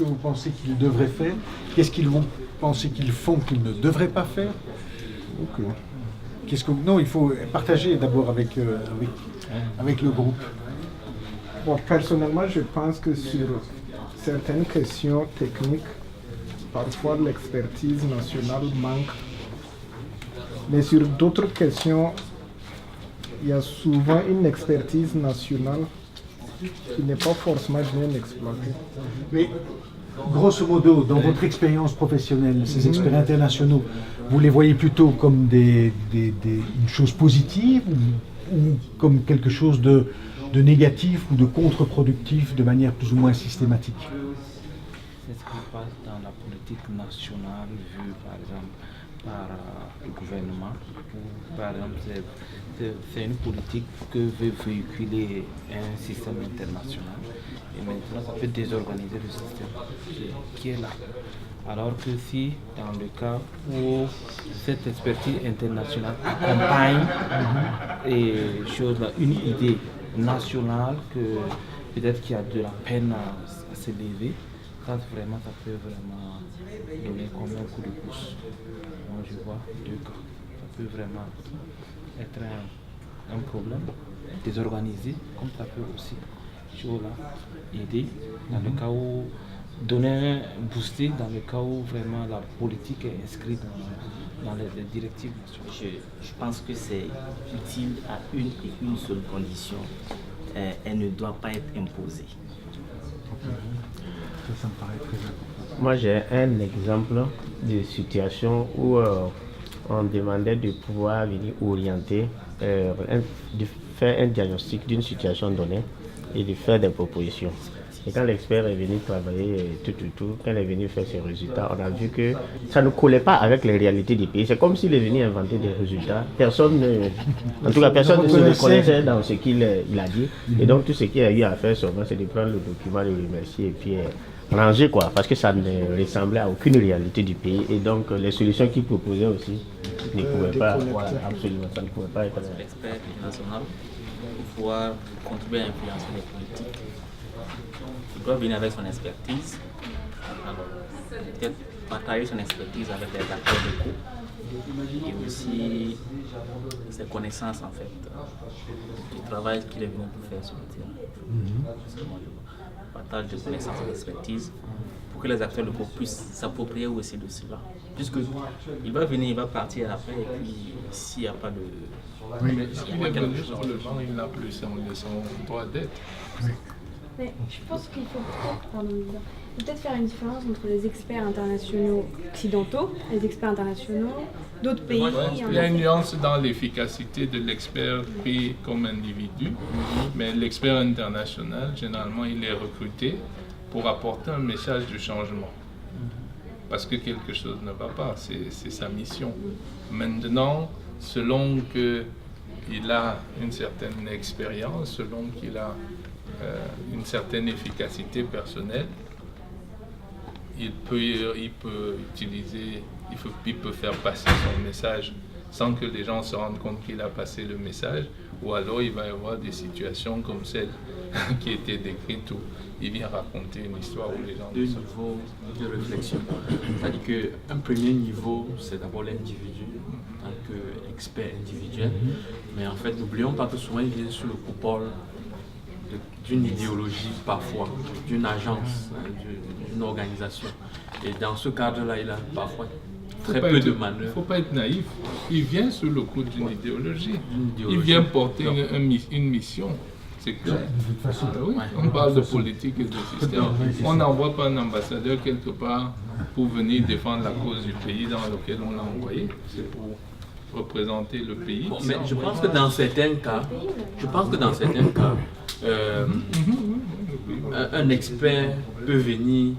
vous pensez qu'ils devraient faire? Qu'est-ce qu'ils vont penser qu'ils font qu'ils ne devraient pas faire? Non, il faut partager d'abord avec le groupe. Bon, personnellement, je pense que sur certaines questions techniques, parfois l'expertise nationale manque. Mais sur d'autres questions, il y a souvent une expertise nationale qui n'est pas forcément bien exploitée. Mais grosso modo, dans votre expérience professionnelle, ces experts internationaux, vous les voyez plutôt comme une chose positive ou comme quelque chose de négatif ou de contre-productif de manière plus ou moins systématique? C'est ce qui se passe dans la politique nationale vue par exemple par le gouvernement. Par exemple, c'est une politique que veut véhiculer un système international et maintenant ça peut désorganiser le système qui est là. Alors que si dans le cas où cette expertise internationale accompagne une idée nationale que peut-être qu'il y a de la peine à s'élever, ça peut vraiment donner comme un coup de pouce. Moi je vois deux cas. Ça peut vraiment être un problème désorganisé, comme ça peut aussi aider dans le cas où donner un booster dans le cas où vraiment la politique est inscrite dans les directives nationales. Je pense que c'est utile à une et une seule condition. Elle ne doit pas être imposée. Ça me paraît très important. Moi, j'ai un exemple de situation où on demandait de pouvoir venir orienter, de faire un diagnostic d'une situation donnée et de faire des propositions. Et quand l'expert est venu travailler quand il est venu faire ses résultats, on a vu que ça ne collait pas avec les réalités du pays. C'est comme s'il est venu inventer des résultats. Personne ne se reconnaissait dans ce qu'il a dit. Et donc tout ce qu'il a eu à faire seulement, c'est de prendre le document, le remercier et puis ranger quoi. Parce que ça ne ressemblait à aucune réalité du pays. Et donc les solutions qu'il proposait aussi ne pouvaient pas, absolument, ça ne pouvait pas être. L'expert national pour pouvoir contribuer à influencer les politiques. Il doit venir avec son expertise, alors peut-être partager son expertise avec les acteurs locaux et aussi ses connaissances en fait, du travail qu'il est venu pour faire sur le terrain. Partage de connaissances et d'expertise pour que les acteurs locaux puissent s'approprier aussi de cela. Puisque il va venir, il va partir après et puis s'il n'y a pas de... Oui, mais s'il est venu sur le banc, il n'a plus son droit d'être. Mais je pense qu'il faut peut-être faire une différence entre les experts internationaux occidentaux et les experts internationaux d'autres pays. Il y a une nuance dans l'efficacité de l'expert pris comme individu, mais l'expert international, généralement, il est recruté pour apporter un message de changement. Parce que quelque chose ne va pas, c'est sa mission. Maintenant, selon qu'il a une certaine expérience, selon qu'il a une certaine efficacité personnelle, il peut faire passer son message sans que les gens se rendent compte qu'il a passé le message, ou alors il va y avoir des situations comme celle qui était décrite où il vient raconter une histoire où les gens... Deux niveaux de réflexion. C'est-à-dire qu'un premier niveau, c'est d'abord l'individu, en tant qu'expert individuel, mais en fait, n'oublions pas que souvent il vient sous le coupole d'une idéologie parfois, d'une agence, d'une organisation. Et dans ce cadre-là, il a parfois très peu de manœuvres. Il ne faut pas être naïf. Il vient sous le coup d'une idéologie. Il vient porter une mission. C'est clair. Oui, on parle de politique et de système. On n'envoie pas un ambassadeur quelque part pour venir défendre la cause du pays dans lequel on l'a envoyé. C'est pour représenter le pays. Bon, mais je pense que dans certains cas, un expert peut venir,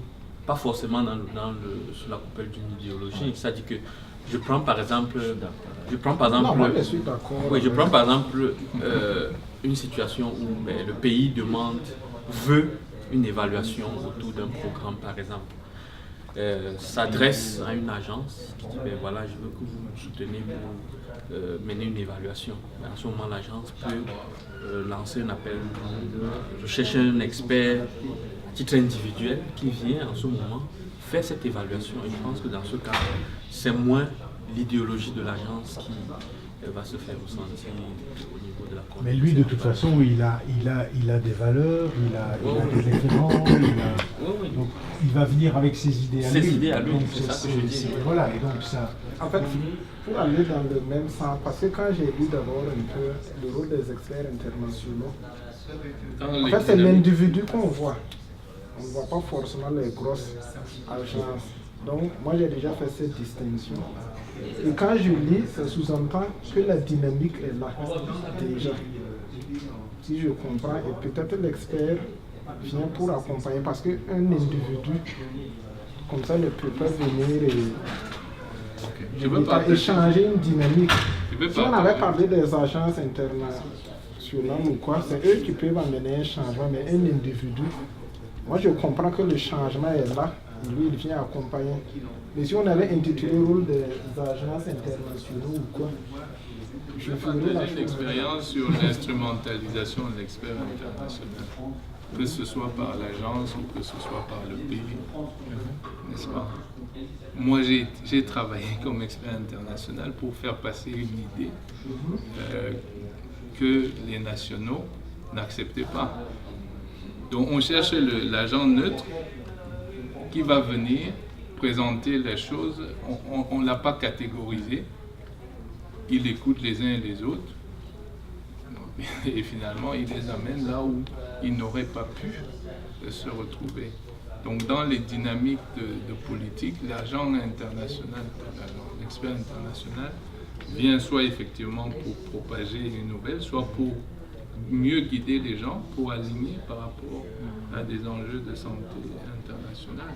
pas forcément sous la coupole d'une idéologie. C'est-à-dire que je prends par exemple une situation où le pays veut une évaluation autour d'un programme par exemple. S'adresse à une agence qui dit voilà, je veux que vous me souteniez pour mener une évaluation. À ce moment, l'agence peut lancer un appel, rechercher un expert titre individuel qui vient en ce moment faire cette évaluation. Et je pense que dans ce cas, c'est moins l'idéologie de l'agence qui va se faire ressentir au niveau de la communauté. Mais lui, de toute façon, il a des valeurs, il a des références, donc il va venir avec ses idées à lui. Ses idées à lui, Donc, c'est ça que je dis. Voilà, et donc ça... En fait, pour aller dans le même sens, parce que quand j'ai lu d'abord un peu le rôle des experts internationaux, en fait, c'est l'individu qu'on voit. On ne voit pas forcément les grosses agences. Donc, moi, j'ai déjà fait cette distinction. Et quand je lis, ça sous-entend que la dynamique est là, déjà. Si je comprends, et peut-être l'expert vient pour accompagner, parce qu'un individu, comme ça, ne peut pas venir et échanger une dynamique. Si on avait parlé des agences internationales ou quoi, c'est eux qui peuvent amener un changement, mais un individu, moi je comprends que le changement est là, et lui il vient accompagner. Mais si on avait intitulé le rôle des agences internationales ou quoi, je ferais la chose. Une expérience sur l'instrumentalisation de l'expert international, que ce soit par l'agence ou que ce soit par le pays, n'est-ce pas? Moi, j'ai travaillé comme expert international pour faire passer une idée que les nationaux n'acceptaient pas. Donc, on cherche l'agent neutre qui va venir présenter les choses. On ne l'a pas catégorisé. Il écoute les uns et les autres. Et finalement, il les amène là où ils n'auraient pas pu se retrouver. Donc, dans les dynamiques de politique, l'agent international, l'expert international, vient soit effectivement pour propager une nouvelle, soit pour mieux guider les gens, pour aligner par rapport à des enjeux de santé internationale.